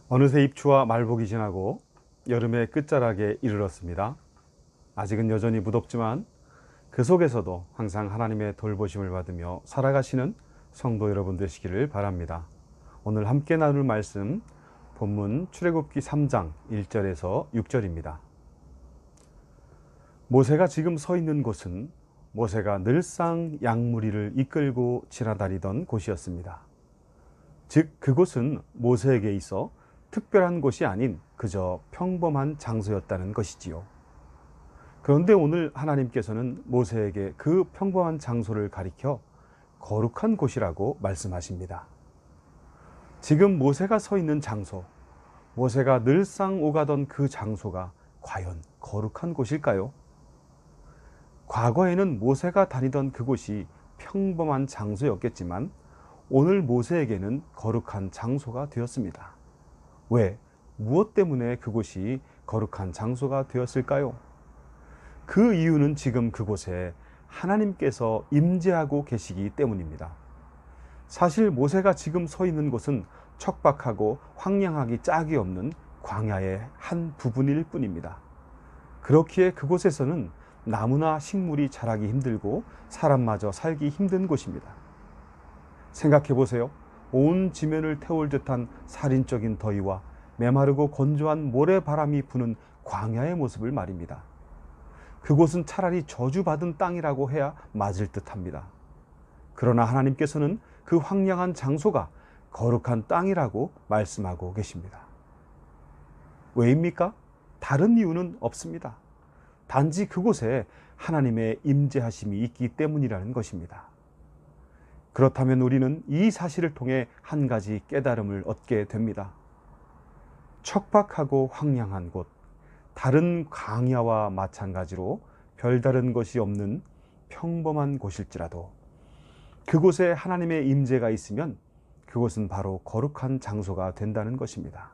어느새 입추와 말복이 지나고 여름의 끝자락에 이르렀습니다. 아직은 여전히 무덥지만 그 속에서도 항상 하나님의 돌보심을 받으며 살아가시는 성도 여러분 되시기를 바랍니다. 오늘 함께 나눌 말씀 본문 출애굽기 3장 1절에서 6절입니다. 모세가 지금 서 있는 곳은 모세가 늘상 양무리를 이끌고 지나다니던 곳이었습니다. 즉 그곳은 모세에게 있어 특별한 곳이 아닌 그저 평범한 장소였다는 것이지요. 그런데 오늘 하나님께서는 모세에게 그 평범한 장소를 가리켜 거룩한 곳이라고 말씀하십니다. 지금 모세가 서 있는 장소, 모세가 늘상 오가던 그 장소가 과연 거룩한 곳일까요? 과거에는 모세가 다니던 그곳이 평범한 장소였겠지만 오늘 모세에게는 거룩한 장소가 되었습니다. 왜? 무엇 때문에 그곳이 거룩한 장소가 되었을까요? 그 이유는 지금 그곳에 하나님께서 임재하고 계시기 때문입니다. 사실 모세가 지금 서 있는 곳은 척박하고 황량하기 짝이 없는 광야의 한 부분일 뿐입니다. 그렇기에 그곳에서는 나무나 식물이 자라기 힘들고 사람마저 살기 힘든 곳입니다. 생각해 보세요. 온 지면을 태울 듯한 살인적인 더위와 메마르고 건조한 모래바람이 부는 광야의 모습을 말입니다. 그곳은 차라리 저주받은 땅이라고 해야 맞을 듯합니다. 그러나 하나님께서는 그 황량한 장소가 거룩한 땅이라고 말씀하고 계십니다. 왜입니까? 다른 이유는 없습니다. 단지 그곳에 하나님의 임재하심이 있기 때문이라는 것입니다. 그렇다면 우리는 이 사실을 통해 한 가지 깨달음을 얻게 됩니다. 척박하고 황량한 곳, 다른 광야와 마찬가지로 별다른 것이 없는 평범한 곳일지라도 그곳에 하나님의 임재가 있으면 그곳은 바로 거룩한 장소가 된다는 것입니다.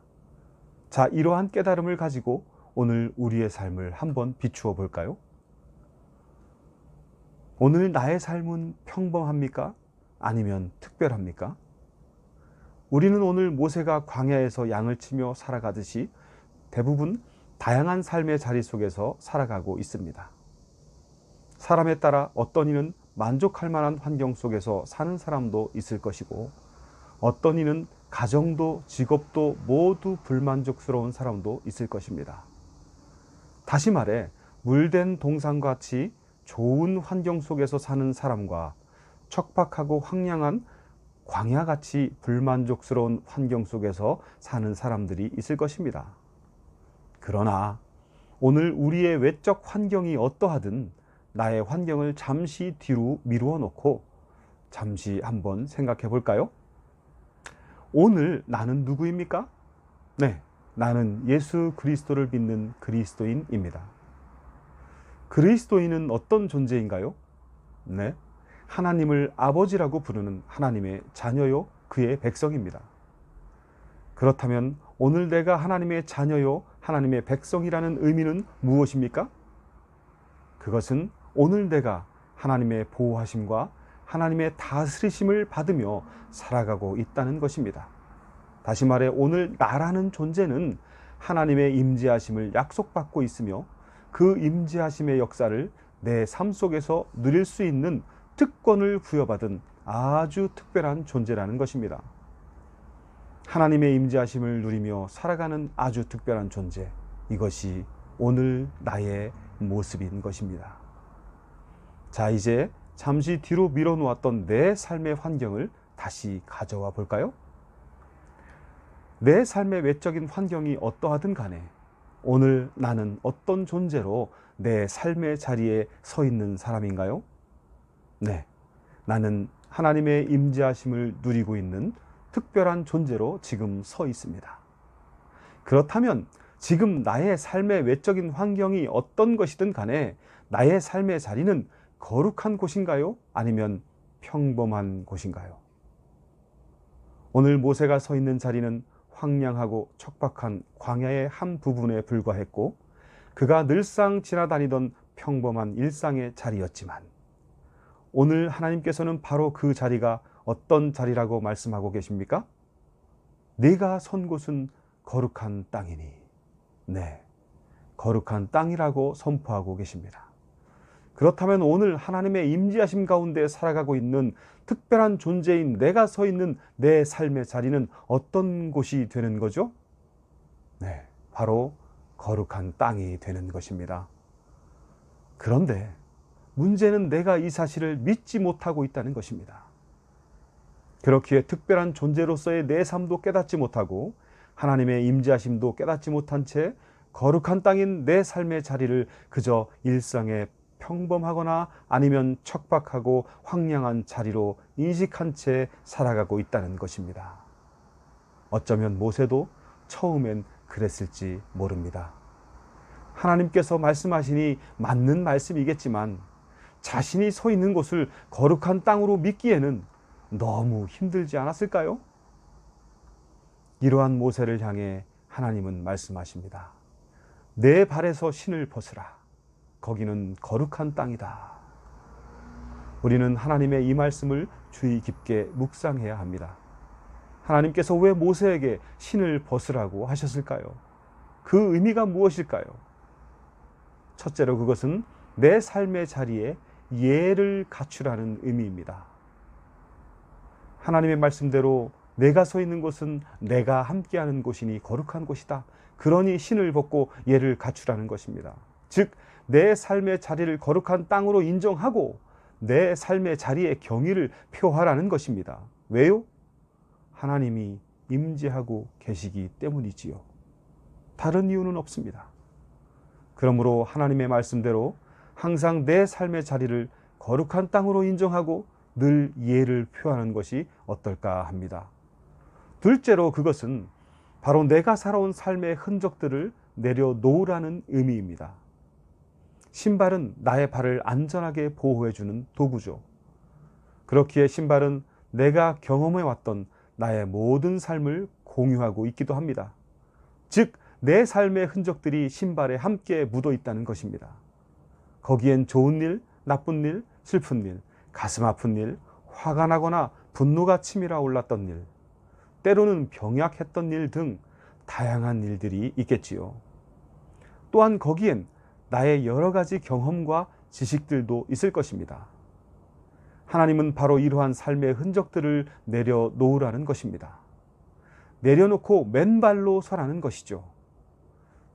자, 이러한 깨달음을 가지고 오늘 우리의 삶을 한번 비추어 볼까요? 오늘 나의 삶은 평범합니까? 아니면 특별합니까? 우리는 오늘 모세가 광야에서 양을 치며 살아가듯이 대부분 다양한 삶의 자리 속에서 살아가고 있습니다. 사람에 따라 어떤 이는 만족할 만한 환경 속에서 사는 사람도 있을 것이고 어떤 이는 가정도 직업도 모두 불만족스러운 사람도 있을 것입니다. 다시 말해 물된 동산같이 좋은 환경 속에서 사는 사람과 척박하고 황량한 광야같이 불만족스러운 환경 속에서 사는 사람들이 있을 것입니다. 그러나 오늘 우리의 외적 환경이 어떠하든 나의 환경을 잠시 뒤로 미루어 놓고 잠시 한번 생각해 볼까요? 오늘 나는 누구입니까? 네, 나는 예수 그리스도를 믿는 그리스도인입니다. 그리스도인은 어떤 존재인가요? 네, 하나님을 아버지라고 부르는 하나님의 자녀요, 그의 백성입니다. 그렇다면 오늘 내가 하나님의 자녀요, 하나님의 백성이라는 의미는 무엇입니까? 그것은 오늘 내가 하나님의 보호하심과 하나님의 다스리심을 받으며 살아가고 있다는 것입니다. 다시 말해 오늘 나라는 존재는 하나님의 임재하심을 약속받고 있으며 그 임재하심의 역사를 내 삶 속에서 누릴 수 있는 특권을 부여받은 아주 특별한 존재라는 것입니다. 하나님의 임재하심을 누리며 살아가는 아주 특별한 존재, 이것이 오늘 나의 모습인 것입니다. 자, 이제 잠시 뒤로 밀어놓았던 내 삶의 환경을 다시 가져와 볼까요? 내 삶의 외적인 환경이 어떠하든 간에 오늘 나는 어떤 존재로 내 삶의 자리에 서 있는 사람인가요? 네, 나는 하나님의 임재하심을 누리고 있는 특별한 존재로 지금 서 있습니다. 그렇다면 지금 나의 삶의 외적인 환경이 어떤 것이든 간에 나의 삶의 자리는 거룩한 곳인가요? 아니면 평범한 곳인가요? 오늘 모세가 서 있는 자리는 황량하고 척박한 광야의 한 부분에 불과했고 그가 늘상 지나다니던 평범한 일상의 자리였지만 오늘 하나님께서는 바로 그 자리가 어떤 자리라고 말씀하고 계십니까? 네가 선 곳은 거룩한 땅이니. 네, 거룩한 땅이라고 선포하고 계십니다. 그렇다면 오늘 하나님의 임재하심 가운데 살아가고 있는 특별한 존재인 내가 서 있는 내 삶의 자리는 어떤 곳이 되는 거죠? 네, 바로 거룩한 땅이 되는 것입니다. 그런데 문제는 내가 이 사실을 믿지 못하고 있다는 것입니다. 그렇기에 특별한 존재로서의 내 삶도 깨닫지 못하고 하나님의 임재하심도 깨닫지 못한 채 거룩한 땅인 내 삶의 자리를 그저 일상의 평범하거나 아니면 척박하고 황량한 자리로 인식한 채 살아가고 있다는 것입니다. 어쩌면 모세도 처음엔 그랬을지 모릅니다. 하나님께서 말씀하시니 맞는 말씀이겠지만 자신이 서 있는 곳을 거룩한 땅으로 믿기에는 너무 힘들지 않았을까요? 이러한 모세를 향해 하나님은 말씀하십니다. 내 발에서 신을 벗으라. 거기는 거룩한 땅이다. 우리는 하나님의 이 말씀을 주의 깊게 묵상해야 합니다. 하나님께서 왜 모세에게 신을 벗으라고 하셨을까요? 그 의미가 무엇일까요? 첫째로 그것은 내 삶의 자리에 예를 갖추라는 의미입니다. 하나님의 말씀대로 내가 서 있는 곳은 내가 함께하는 곳이니 거룩한 곳이다. 그러니 신을 벗고 예를 갖추라는 것입니다. 즉, 내 삶의 자리를 거룩한 땅으로 인정하고 내 삶의 자리에 경의를 표하라는 것입니다. 왜요? 하나님이 임재하고 계시기 때문이지요. 다른 이유는 없습니다. 그러므로 하나님의 말씀대로 항상 내 삶의 자리를 거룩한 땅으로 인정하고 늘 예를 표하는 것이 어떨까 합니다. 둘째로 그것은 바로 내가 살아온 삶의 흔적들을 내려놓으라는 의미입니다. 신발은 나의 발을 안전하게 보호해주는 도구죠. 그렇기에 신발은 내가 경험해왔던 나의 모든 삶을 공유하고 있기도 합니다. 즉, 내 삶의 흔적들이 신발에 함께 묻어 있다는 것입니다. 거기엔 좋은 일, 나쁜 일, 슬픈 일, 가슴 아픈 일, 화가 나거나 분노가 치밀어 올랐던 일, 때로는 병약했던 일 등 다양한 일들이 있겠지요. 또한 거기엔 나의 여러 가지 경험과 지식들도 있을 것입니다. 하나님은 바로 이러한 삶의 흔적들을 내려놓으라는 것입니다. 내려놓고 맨발로 서라는 것이죠.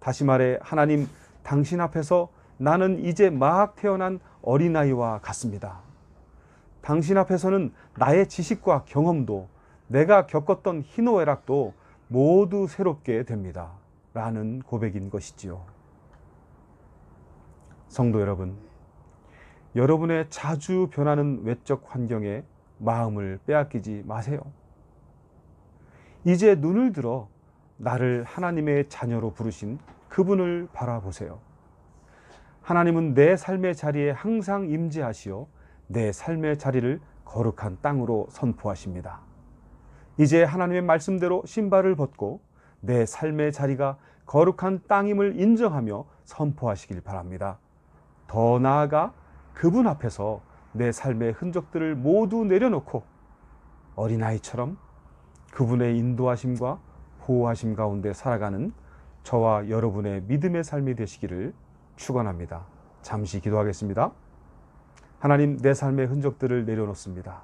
다시 말해 하나님, 당신 앞에서 나는 이제 막 태어난 어린아이와 같습니다. 당신 앞에서는 나의 지식과 경험도 내가 겪었던 희노애락도 모두 새롭게 됩니다. 라는 고백인 것이지요. 성도 여러분, 여러분의 자주 변하는 외적 환경에 마음을 빼앗기지 마세요. 이제 눈을 들어 나를 하나님의 자녀로 부르신 그분을 바라보세요. 하나님은 내 삶의 자리에 항상 임재하시어 내 삶의 자리를 거룩한 땅으로 선포하십니다. 이제 하나님의 말씀대로 신발을 벗고 내 삶의 자리가 거룩한 땅임을 인정하며 선포하시길 바랍니다. 더 나아가 그분 앞에서 내 삶의 흔적들을 모두 내려놓고 어린아이처럼 그분의 인도하심과 보호하심 가운데 살아가는 저와 여러분의 믿음의 삶이 되시기를 축원합니다. 잠시 기도하겠습니다. 하나님, 내 삶의 흔적들을 내려놓습니다.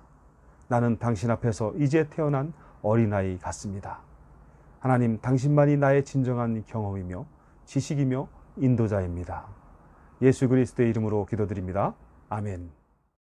나는 당신 앞에서 이제 태어난 어린아이 같습니다. 하나님, 당신만이 나의 진정한 경험이며 지식이며 인도자입니다. 예수 그리스도의 이름으로 기도드립니다. 아멘.